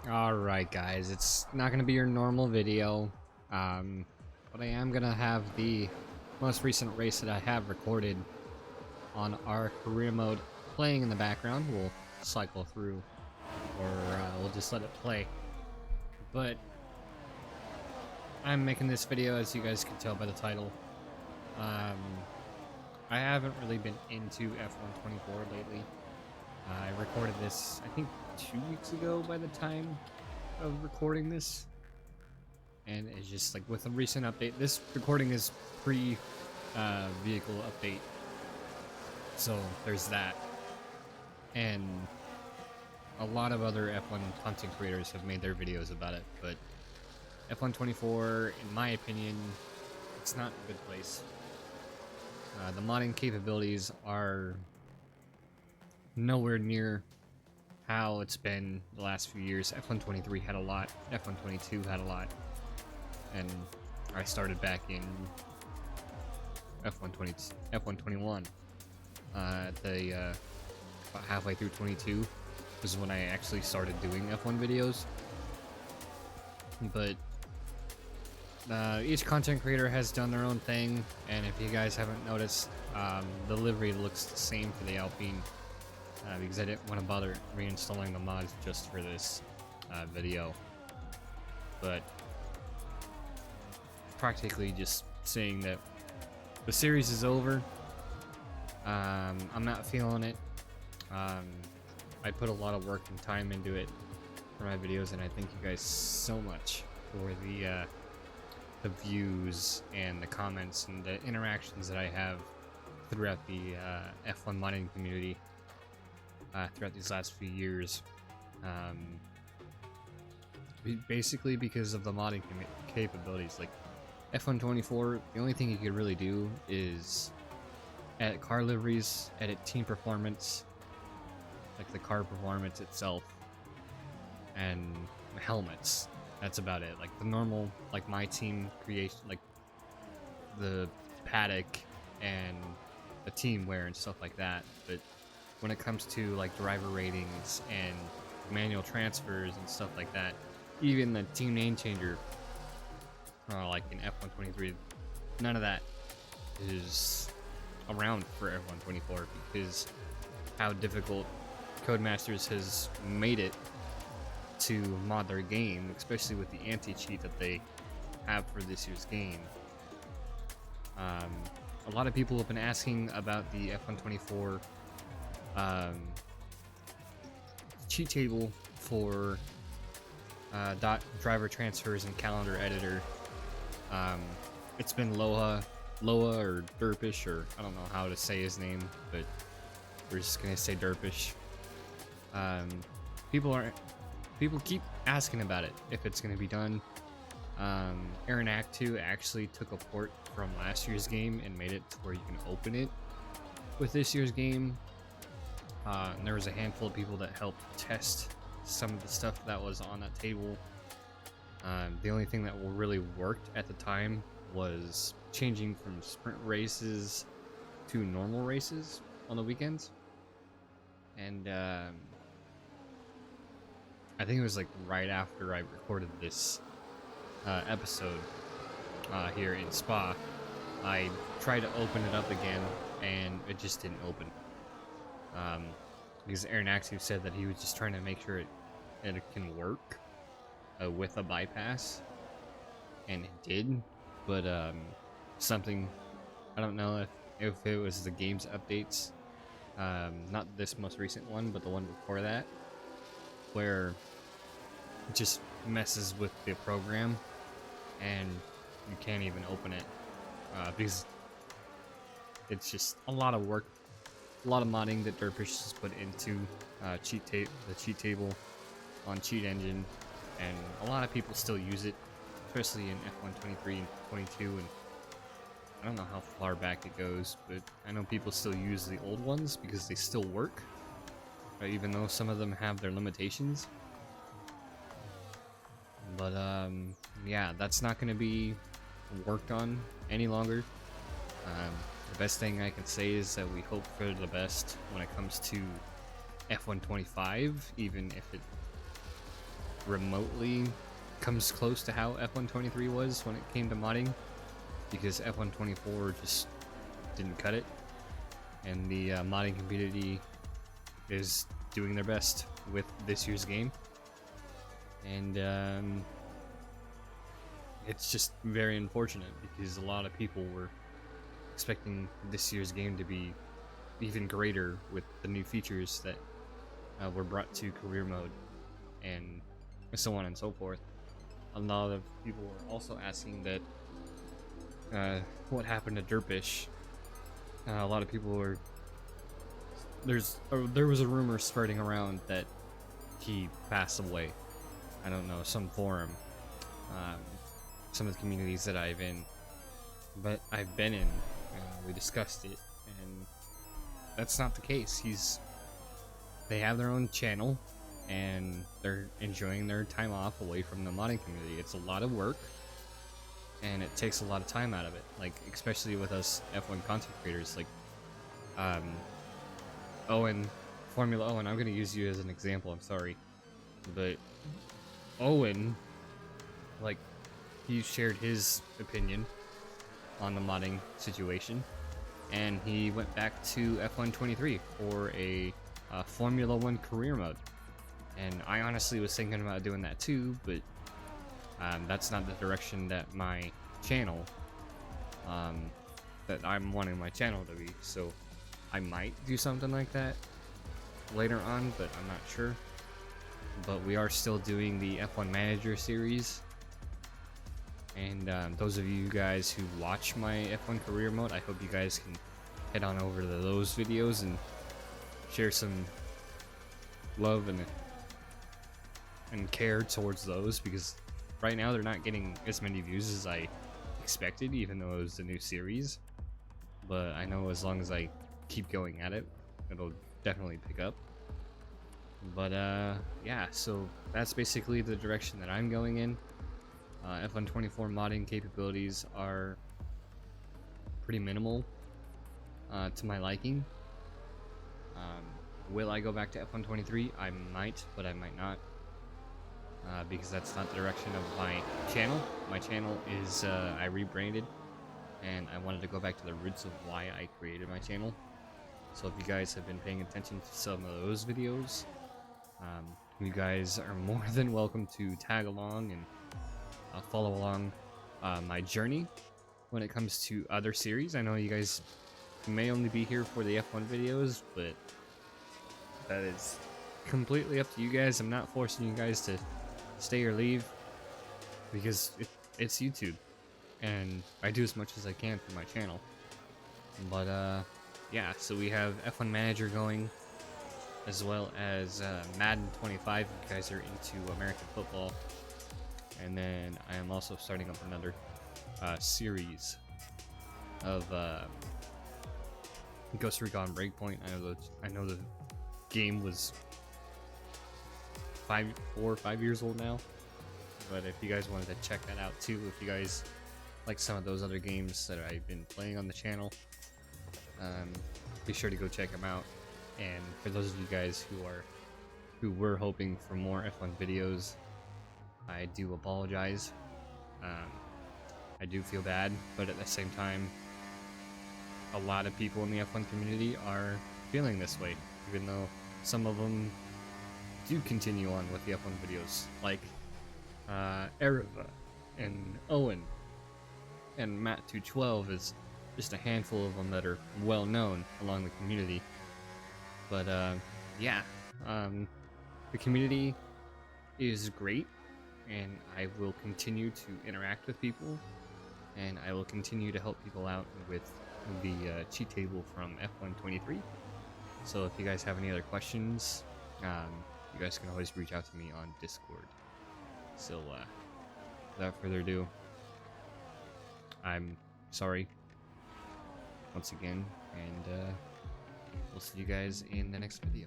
Alright guys, it's not gonna be your normal video, but I am gonna have the most recent race that I have recorded on our career mode playing in the background. We'll cycle through, or we'll just let it play. But I'm making this video, as you guys can tell by the title. I haven't really been into F124 lately. I recorded this, I think, 2 weeks ago by the time of recording this. And it's just like with a recent update, this recording is pre vehicle update. So there's that. And a lot of other F1 content creators have made their videos about it, but F124, in my opinion, it's not a good place. The modding capabilities are nowhere near how it's been the last few years. F123 had a lot, F122 had a lot, and I started back in F121. About halfway through 22 was when I actually started doing F1 videos. But each content creator has done their own thing, and if you guys haven't noticed, the livery looks the same for the Alpine. Because I didn't want to bother reinstalling the mods just for this video. But practically just saying that the series is over. I'm not feeling it. I put a lot of work and time into it for my videos, and I thank you guys so much for the views and the comments and the interactions that I have throughout the F1 modding community. Throughout these last few years, basically because of the modding capabilities. Like F124, the only thing you could really do is edit car liveries, edit team performance, like the car performance itself, and helmets. That's about it. Like the normal, like my team creation, like the paddock and the team wear and stuff like that. But when it comes to like driver ratings and manual transfers and stuff like that, even the team name changer, like in F123, none of that is around for F124 because how difficult Codemasters has made it to mod their game, especially with the anti-cheat that they have for this year's game. A lot of people have been asking about the F124 cheat table for driver transfers and calendar editor. It's been Loa or Derpish, or I don't know how to say his name, but we're just gonna say Derpish. People keep asking about it, if it's gonna be done. Aaron Act 2 actually took a port from last year's game and made it to where you can open it with this year's game. And there was a handful of people that helped test some of the stuff that was on that table. The only thing that really worked at the time was changing from sprint races to normal races on the weekends. And I think it was like right after I recorded this episode here in Spa, I tried to open it up again and it just didn't open. Because Aaron Axie said that he was just trying to make sure it can work with a bypass, and it did, but something, I don't know if it was the game's updates, not this most recent one, but the one before that, where it just messes with the program and you can't even open it because it's just a lot of work. A lot of modding that Derpish has put into the cheat table on Cheat Engine, and a lot of people still use it, especially in F123 and 22, and I don't know how far back it goes, but I know people still use the old ones because they still work, even though some of them have their limitations. But yeah, that's not going to be worked on any longer. The best thing I can say is that we hope for the best when it comes to F125, even if it remotely comes close to how F123 was when it came to modding, because F124 just didn't cut it, and the modding community is doing their best with this year's game, and it's just very unfortunate because a lot of people were expecting this year's game to be even greater with the new features that were brought to career mode and so on and so forth. A lot of people were also asking that what happened to Derpish. A lot of people were there was a rumor spreading around that he passed away. I don't know, some forum, some of the communities that I've been in, we discussed it, and that's not the case. They have their own channel, and they're enjoying their time off away from the modding community. It's a lot of work, and it takes a lot of time out of it. Like, especially with us F1 content creators, like Owen, Formula Owen. I'm gonna use you as an example. I'm sorry, but Owen, like, he shared his opinion on the modding situation, and he went back to F123 for a Formula 1 career mode. And I honestly was thinking about doing that too, but that's not the direction that my channel, that I'm wanting my channel to be. So I might do something like that later on, but I'm not sure. But we are still doing the F1 Manager series. And those of you guys who watch my F1 career mode, I hope you guys can head on over to those videos and share some love and care towards those, because right now they're not getting as many views as I expected, even though it was a new series. But I know as long as I keep going at it, it'll definitely pick up. But yeah, so that's basically the direction that I'm going in. F124 modding capabilities are pretty minimal to my liking. Will I go back to F123? I might, but I might not, because that's not the direction of my channel. My channel is, I rebranded, and I wanted to go back to the roots of why I created my channel. So if you guys have been paying attention to some of those videos, you guys are more than welcome to tag along and follow along my journey when it comes to other series. I know you guys may only be here for the F1 videos, but that is completely up to you guys. I'm not forcing you guys to stay or leave, because it's YouTube, and I do as much as I can for my channel. But yeah, so we have F1 Manager going, as well as Madden 25 if you guys are into American football. And then I am also starting up another series of Ghost Recon Breakpoint. I know the game was 4 or 5 years old now, but if you guys wanted to check that out too, if you guys like some of those other games that I've been playing on the channel, be sure to go check them out. And for those of you guys who were hoping for more F1 videos, I do apologize. I do feel bad, but at the same time, a lot of people in the F1 community are feeling this way, even though some of them do continue on with the F1 videos, like Eriva and Owen and Matt212 is just a handful of them that are well known along the community. But yeah, the community is great, and I will continue to interact with people, and I will continue to help people out with the cheat table from F123. So if you guys have any other questions, you guys can always reach out to me on Discord. So without further ado, I'm sorry once again, and we'll see you guys in the next video.